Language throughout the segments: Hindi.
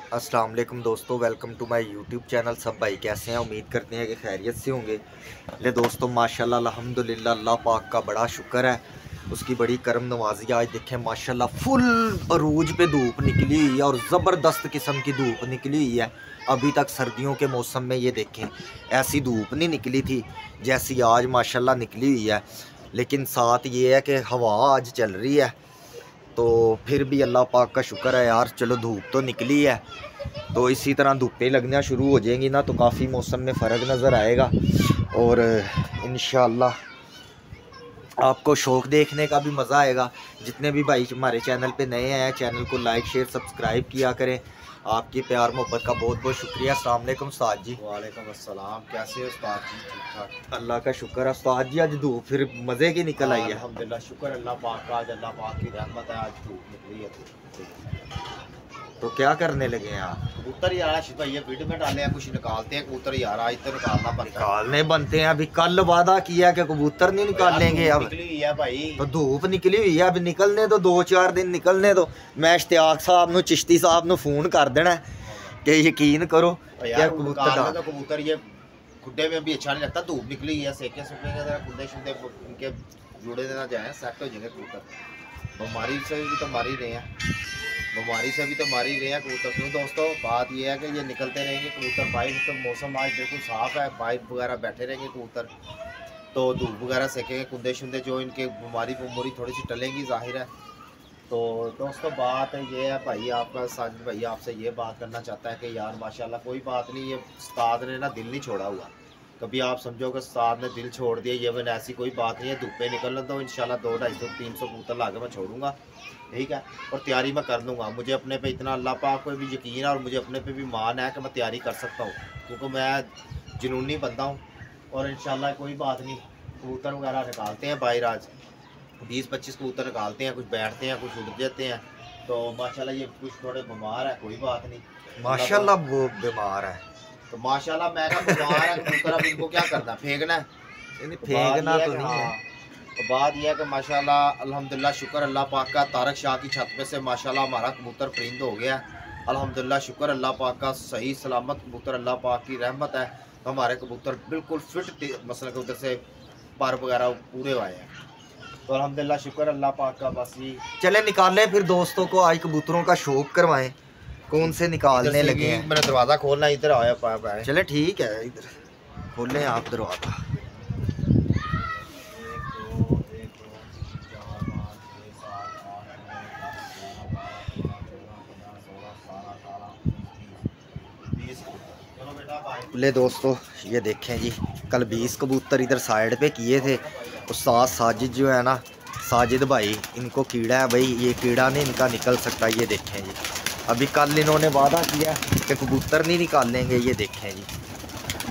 अस्सलाम वालेकुम दोस्तों, welcome to my YouTube channel. सब भाई कैसे हैं? उम्मीद करते हैं कि खैरियत से होंगे। ले दोस्तों, माशाल्लाह अल्हम्दुलिल्लाह, अल्लाह पाक का बड़ा शुक्र है, उसकी बड़ी करम नवाजी। आज देखें माशाल्लाह फुल अरूज पे धूप निकली हुई है और ज़बरदस्त किस्म की धूप निकली हुई है। अभी तक सर्दियों के मौसम में ये देखें ऐसी धूप नहीं निकली थी जैसी आज माशाल्लाह निकली हुई है। लेकिन साथ ये है कि हवा आज चल रही है, तो फिर भी अल्लाह पाक का शुक्र है यार, चलो धूप तो निकली है। तो इसी तरह धूपें लगना शुरू हो जाएंगी ना, तो काफ़ी मौसम में फ़र्क नज़र आएगा। और इंशाअल्लाह आपको शौक़ देखने का भी मज़ा आएगा। जितने भी भाई हमारे चैनल पे नए हैं, चैनल को लाइक शेयर सब्सक्राइब किया करें। आपकी प्यार मोहब्बत का बहुत बहुत शुक्रिया। अस्सलाम वालेकुम उस्ताद जी। वालेकुम अस्सलाम। कैसे हो उस्ताद जी? ठीक ठाक, अल्लाह का शुक्र है उस्ताद जी, आज धूप फिर मज़े की निकल आई है। अल्हम्दुलिल्लाह, शुक्र अल्लाह पाक का, आज अल्लाह पाक की रहमत है, आज धूप निकली है। तो क्या करने लगे हैं आप? कबूतर यार आशिफ भाई ये वीडियो में डाले हैं, कुछ निकालते हैं कबूतर यार, आज तो निकालना पड़ता है। निकालने बनते हैं। अभी कल वादा किया कि कबूतर नहीं निकालेंगे। अब निकली हुई है भाई, तो धूप निकली हुई है, अभी निकलने तो 2-4 दिन निकलने दो। मैं इश्तियाक साहब नू, चिश्ती साहब नू फोन कर देना कि यकीन करो यार कबूतर तो कबूतर ये खुड्डे में भी अच्छा नहीं लगता, धूप निकली हुई है, सेके सुखेंगे जरा, खुड्डे शुड्डे इनके जुड़े देना जाए, सेट हो जाएंगे कबूतर। बीमारी से भी तो मार ही रहे हैं, बीमारी से भी तो मार ही रहे हैं कबूतर। क्यों दोस्तों, बात यह है कि ये निकलते रहेंगे कबूतर। बाहर तो मौसम आज बिल्कुल साफ़ है, बाहर वगैरह बैठे रहेंगे कबूतर, तो धूप वगैरह सेकेंगे, कुंदे शुंदे जो इनके बीमारी थोड़ी सी टलेंगी, जाहिर है। तो दोस्तों बात ये है भाई, आपका साजिद भाई आपसे ये बात करना चाहता है कि यार माशाल्लाह कोई बात नहीं, ये उस्ताद ने ना दिल नहीं छोड़ा हुआ। कभी आप समझो कि उस्ताद ने दिल छोड़ दिया, ये मैंने ऐसी कोई बात नहीं है। धूपे निकलने दो, इंशाल्लाह 200-250-300 कबूतर ला के मैं छोड़ूंगा, ठीक है। और तैयारी मैं कर लूँगा, मुझे अपने पे इतना अल्लाह पाक पे भी यकीन है और मुझे अपने पे भी मान है कि मैं तैयारी कर सकता हूँ, क्योंकि मैं जुनूनी बंदा हूँ। और इंशाल्लाह कोई बात नहीं, कबूतर वगैरह निकालते हैं बाहर, आज 20-25 कबूतर निकालते हैं, कुछ बैठते हैं, कुछ उड़ जाते हैं। तो माशाल्लाह ये कुछ थोड़े बीमार है, कोई बात नहीं, माशाल्लाह वो बीमार है। तो माशाल्लाह मैं क्या बीमार है कबूतर, अब इनको क्या करना, फेंकना है? फेंकना तो नहीं है। तो बात यह है कि माशाल्लाह अल्हम्दुलिल्लाह, शुक्र अल्लाह पाक का, तारक शाह की छत पे से माशाल्लाह हमारा कबूतर परिंद हो गया है। अल्हम्दुलिल्लाह, शुक्र अल्लाह पाक का, सही सलामत कबूतर, अल्लाह पाक की रहमत है। तो हमारे कबूतर बिल्कुल फिट, मसल के उधर से पर वगैरह पूरे हुए हैं। तो अल्हम्दुलिल्लाह, शुक्र अल्लाह पाक का। बस ये चले निकालें फिर, दोस्तों को आज कबूतरों का शौक करवाएं। कौन से निकालने लगे हैं? मैंने दरवाज़ा खोलना, इधर आया पाया। चले ठीक है, इधर खोलें आप दरवाज़ा। ले दोस्तों ये देखें जी, कल 20 कबूतर इधर साइड पे किए थे। उस्ताद साजिद जो है ना, साजिद भाई, इनको कीड़ा है भाई, ये कीड़ा नहीं इनका निकल सकता। ये देखें जी, अभी कल इन्होंने वादा किया कि कबूतर नहीं निकालेंगे। ये देखें जी,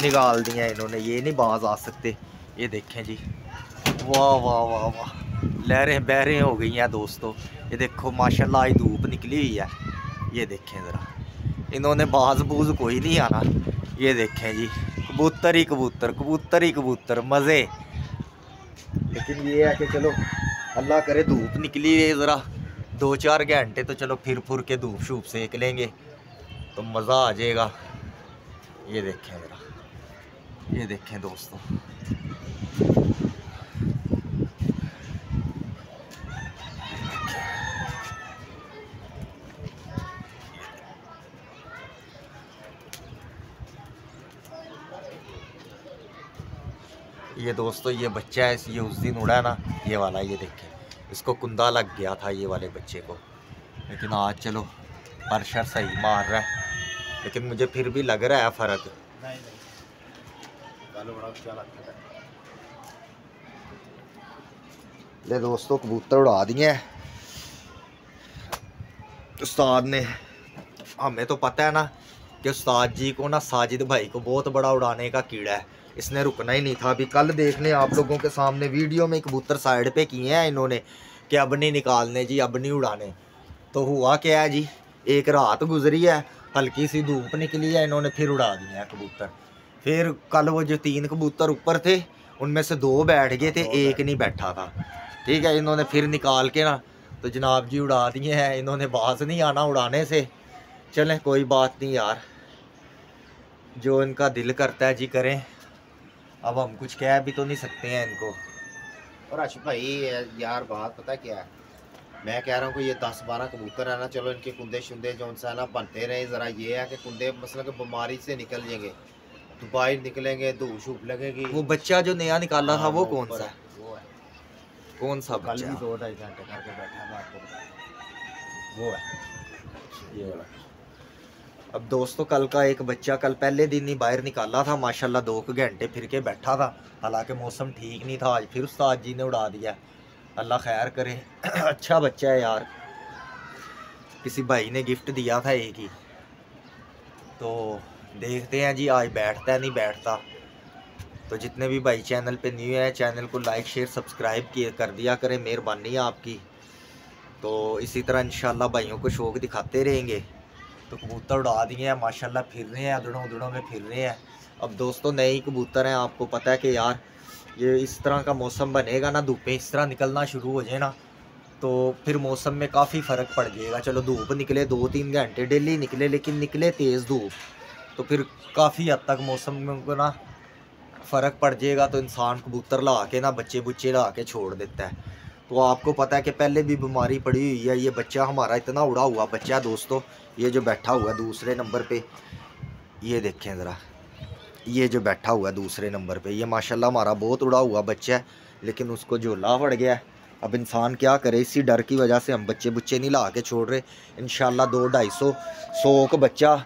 निकाल दिया इन्होंने, ये नहीं बाज आ सकते। ये देखें जी, वाह वाह वाह वाह, लहरें बहरें हो गई हैं दोस्तों। ये देखो माशाल्लाह आज धूप निकली हुई है। ये देखें ज़रा, इन्होंने बाज बूज कोई नहीं आना। ये देखें जी, कबूतर ही कबूतर, कबूतर ही कबूतर, मज़े। लेकिन ये है कि चलो अल्लाह करे धूप निकली है ज़रा 2-4 घंटे, तो चलो फिर फुर के धूप शूप सेक लेंगे तो मज़ा आ जाएगा। ये देखें ज़रा, ये देखें दोस्तों, ये दोस्तों ये बच्चा है, ये उस दिन उड़ा ना, ये वाला, ये देखें, इसको कुंदा लग गया था ये वाले बच्चे को। लेकिन आज चलो परशर सही मार रहा है, लेकिन मुझे फिर भी लग रहा है फ़र्क। ले दोस्तों कबूतर उड़ा दिए हैं उस्ताद ने। हमें तो पता है ना कि उस्ताद जी को ना, साजिद भाई को बहुत बड़ा उड़ाने का कीड़ा है, इसने रुकना ही नहीं था। अभी कल देख लें आप लोगों के सामने वीडियो में, कबूतर साइड पे किए हैं इन्होंने कि अब नहीं निकालने जी, अब नहीं उड़ाने। तो हुआ क्या है जी, एक रात गुजरी है, हल्की सी धूप निकली है, इन्होंने फिर उड़ा दिए हैं कबूतर। फिर कल वो जो 3 कबूतर ऊपर थे, उनमें से 2 बैठ गए थे, एक नहीं बैठा था, ठीक है। इन्होंने फिर निकाल के ना, तो जनाब जी उड़ा दिए हैं। इन्होंने बाज नहीं आना उड़ाने से, चलें कोई बात नहीं यार, जो इनका दिल करता है जी करें, अब हम कुछ कह भी तो नहीं सकते हैं इनको। और आशिफ भाई यार बात पता क्या है, मैं कह रहा हूँ कि ये 10-12 कबूतर है ना, चलो इनके कुंदे शुंदे जो सा है ना बनते रहे। ज़रा ये है कि कुंदे मतलब कि बीमारी से निकल जाएंगे, तो बाहर निकलेंगे, धूप शूप लगेगी। वो बच्चा जो नया निकाला था वो कौन सा है? वो है, कौन सा कल भी बच्चा? 2-2.5 घंटे करके बैठा है, मैं आपको बताऊँ। वो है ये वाला। अब दोस्तों कल का एक बच्चा कल पहले दिन ही बाहर निकाला था माशाल्लाह, 2 घंटे फिर के बैठा था, हालांकि मौसम ठीक नहीं था। आज फिर उस्ताद जी ने उड़ा दिया, अल्लाह खैर करे। अच्छा बच्चा है यार, किसी भाई ने गिफ्ट दिया था एक ही, तो देखते हैं जी आज बैठता है नहीं बैठता। तो जितने भी भाई चैनल पे न्यू है, चैनल को लाइक शेयर सब्सक्राइब किए कर दिया करें, मेहरबानी है आपकी। तो इसी तरह इंशाल्लाह भाइयों को शौक़ दिखाते रहेंगे। तो कबूतर उड़ा दिए हैं माशाल्लाह, फिर रहे हैं, उधड़ों उधड़ों में फिर रहे हैं। अब दोस्तों नए ही कबूतर हैं, आपको पता है कि यार ये इस तरह का मौसम बनेगा ना, धूपें इस तरह निकलना शुरू हो जाए ना, तो फिर मौसम में काफ़ी फ़र्क पड़ जाएगा। चलो धूप निकले 2-3 घंटे डेली निकले, लेकिन निकले तेज़ धूप, तो फिर काफ़ी हद तक मौसम में ना फ़र्क पड़ जाएगा। तो इंसान कबूतर ला के ना बच्चे बुच्चे ला के छोड़ देता है। तो आपको पता है कि पहले भी बीमारी पड़ी हुई है। ये बच्चा हमारा इतना उड़ा हुआ बच्चा दोस्तों, ये जो बैठा हुआ है दूसरे नंबर पे, ये देखें ज़रा, ये जो बैठा हुआ है दूसरे नंबर पे, ये माशाल्लाह हमारा बहुत उड़ा हुआ बच्चा है, लेकिन उसको झोला पड़ गया है। अब इंसान क्या करे, इसी डर की वजह से हम बच्चे बुच्चे नहीं ला के छोड़ रहे। इंशाल्लाह 200-250 100 का बच्चा,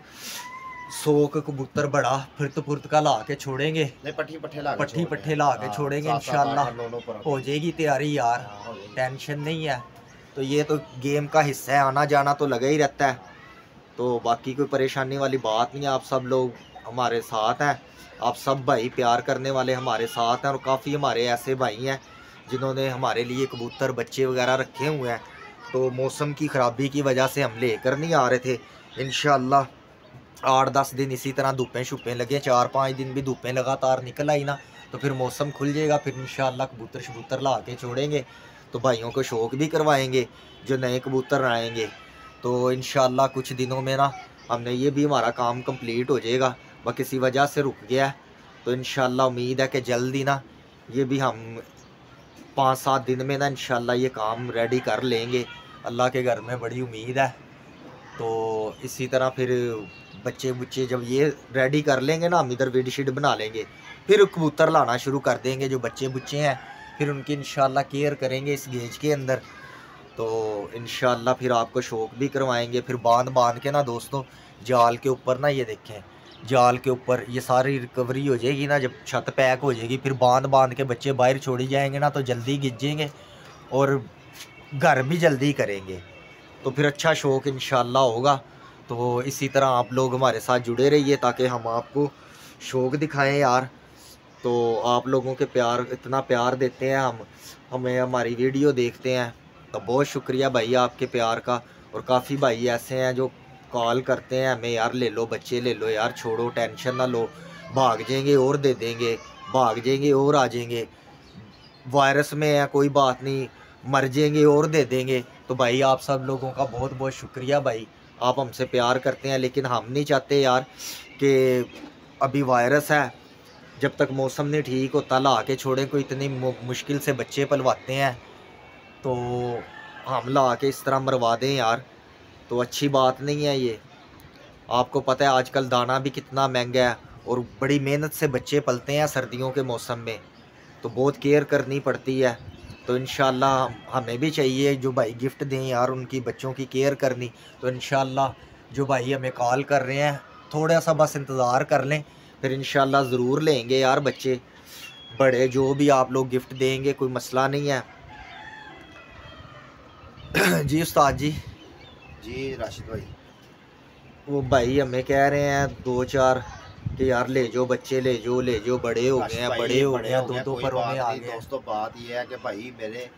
100 का कबूतर बड़ा फिर तो पुर्त का ला के छोड़ेंगे, नहीं पट्टी पट्टे ला के छोड़ेंगे इंशाल्लाह। हो जाएगी तैयारी यार, टेंशन नहीं है। तो ये तो गेम का हिस्सा है, आना जाना तो लगा ही रहता है। तो बाकी कोई परेशानी वाली बात नहीं है, आप सब लोग हमारे साथ हैं, आप सब भाई प्यार करने वाले हमारे साथ हैं। और काफ़ी हमारे ऐसे भाई हैं जिन्होंने हमारे लिए कबूतर बच्चे वगैरह रखे हुए हैं। तो मौसम की ख़राबी की वजह से हम लेकर नहीं आ रहे थे। इंशाल्लाह 8-10 दिन इसी तरह धूपें शुपें लगे, 4-5 दिन भी धूपें लगातार निकल आई ना, तो फिर मौसम खुल जाएगा, फिर इंशाल्लाह कबूतर शबूतर ला के छोड़ेंगे। तो भाइयों को शौक़ भी करवाएंगे जो नए कबूतर आएंगे। तो इंशाल्लाह कुछ दिनों में ना हमने ये भी हमारा काम कंप्लीट हो जाएगा, वह किसी वजह से रुक गया है। तो इंशाल्लाह उम्मीद है कि जल्दी ना ये भी हम 5-7 दिन में ना इंशाल्लाह ये काम रेडी कर लेंगे। अल्लाह के घर में बड़ी उम्मीद है। तो इसी तरह फिर बच्चे बुच्चे जब ये रेडी कर लेंगे ना, हम इधर वीड शीड बना लेंगे, फिर कबूतर लाना शुरू कर देंगे जो बच्चे बुच्चे हैं, फिर उनकी इंशाल्लाह केयर करेंगे इस गेज के अंदर। तो इंशाल्लाह फिर आपको शौक़ भी करवाएंगे। फिर बांध के ना दोस्तों जाल के ऊपर ना, ये देखें जाल के ऊपर ये सारी रिकवरी हो जाएगी ना, जब छत पैक हो जाएगी, फिर बांध के बच्चे बाहर छोड़ी जाएंगे ना, तो जल्दी गिजेंगे और घर भी जल्दी करेंगे। तो फिर अच्छा शौक़ इंशाल्लाह होगा। तो इसी तरह आप लोग हमारे साथ जुड़े रहिए ताकि हम आपको शौक़ दिखाएं यार। तो आप लोगों के प्यार, इतना प्यार देते हैं हमें हमारी वीडियो देखते हैं, तो बहुत शुक्रिया भाई आपके प्यार का। और काफ़ी भाई ऐसे हैं जो कॉल करते हैं हमें, यार ले लो बच्चे ले लो यार, छोड़ो टेंशन ना लो, भाग जाएंगे और दे देंगे, भाग जाएंगे और आ जाएंगे, वायरस में है कोई बात नहीं, मर जाएंगे और दे देंगे। तो भाई आप सब लोगों का बहुत बहुत शुक्रिया भाई, आप हमसे प्यार करते हैं, लेकिन हम नहीं चाहते यार कि अभी वायरस है, जब तक मौसम नहीं ठीक होता ला के छोड़ें। कोई इतनी मुश्किल से बच्चे पलवाते हैं, तो हम ला के इस तरह मरवा दें यार, तो अच्छी बात नहीं है ये। आपको पता है आजकल दाना भी कितना महंगा है, और बड़ी मेहनत से बच्चे पलते हैं सर्दियों के मौसम में, तो बहुत केयर करनी पड़ती है। तो इंशाल्लाह हमें भी चाहिए जो भाई गिफ्ट दें यार उनकी बच्चों की केयर करनी। तो इंशाल्लाह जो भाई हमें कॉल कर रहे हैं, थोड़ा सा बस इंतज़ार कर लें, फिर इंशाल्लाह ज़रूर लेंगे यार बच्चे बड़े, जो भी आप लोग गिफ्ट देंगे कोई मसला नहीं है। जी उस्ताद जी। जी राशिद भाई, वो भाई हमें कह रहे हैं 2-4 कि यार ले जो बच्चे ले जो बड़े हो गए हैं, बड़े हो गए हैं, 2-2 परों में आ गए। दोस्तों बात ये है कि भाई मेरे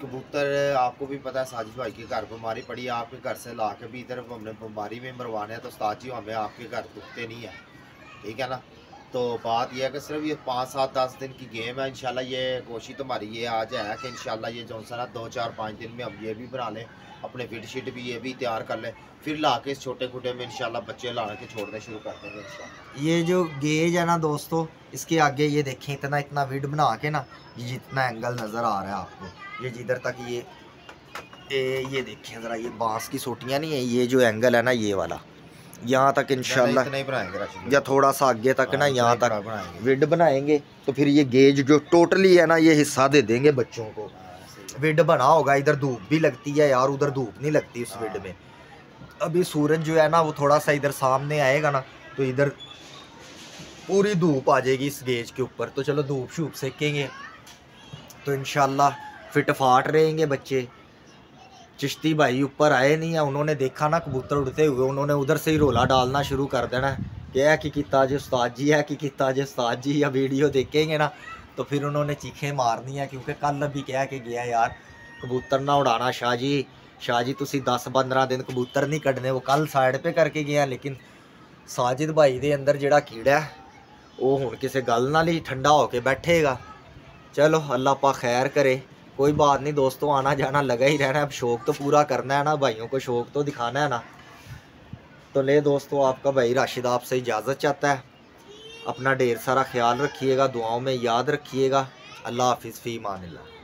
कबूतर, आपको भी पता है साजिद भाई के घर बीमारी पड़ी, आपके घर से ला के भी इधर हमने बीमारी में मरवाने हैं, तो उस्ताद जी हमें आपके घर रुकते नहीं है, ठीक है ना। तो बात यह है कि सिर्फ ये 5, 7, 10 दिन की गेम है। इंशाल्लाह ये कोशिश तुम्हारी ये आज है कि इंशाल्लाह ये जो सा ना 2, 4, 5 दिन में हम ये भी बना लें, अपने फिट शीट भी ये भी तैयार कर लें, फिर ला के इस छोटे खुटे में इंशाल्लाह बच्चे ला के छोड़ने शुरू कर देंगे इंशाल्लाह। ये जो गेज है ना दोस्तों, इसके आगे ये देखें इतना इतना विड बना के ना, ये जितना एंगल नज़र आ रहा है आपको, ये जिधर तक ये देखें ज़रा, ये बांस की सोटियाँ नहीं है, ये जो एंगल है ना ये वाला, यहाँ तक इंशाल्लाह या थोड़ा सा आगे तक ना, यहाँ तक विड बनाएंगे तो फिर ये गेज जो टोटली है ना ये हिस्सा दे देंगे बच्चों को। विड बना होगा, इधर धूप भी लगती है यार, उधर धूप नहीं लगती उस विड में। अभी सूरज जो है ना वो थोड़ा सा इधर सामने आएगा ना तो इधर पूरी धूप आ जाएगी इस गेज के ऊपर, तो चलो धूप शूप सेकेंगे तो इंशाल्लाह फिटफाट रहेंगे बच्चे। चिश्ती भाई ऊपर आए नहीं है, उन्होंने देखा ना कबूतर उड़ते हुए, उन्होंने उधर से ही रोला डालना शुरू कर देना क्या कि किता जी उस्ताद जी है, कि किता जी उस्ताद जी, या वीडियो देखेंगे ना तो फिर उन्होंने चीखें मारनी है, क्योंकि कल अभी कह के गया यार कबूतर ना उड़ाना शाह जी तुसी 10-15 दिन कबूतर नहीं कढ़ने, वो कल साइड पे करके गया। लेकिन साजिद भाई दे अंदर जिहड़ा कीड़ा है वो हुण किसी गल नाल ही ठंडा होके बैठेगा। चलो अल्लाह पाक खैर करे, कोई बात नहीं दोस्तों, आना जाना लगा ही रहना है, अब शौक़ तो पूरा करना है ना, भाइयों को शौक़ तो दिखाना है ना। तो ले दोस्तों, आपका भाई राशिद आपसे इजाज़त चाहता है, अपना ढेर सारा ख्याल रखिएगा, दुआओं में याद रखिएगा। अल्लाह हाफिज़, फ़ी अमानिल्लाह।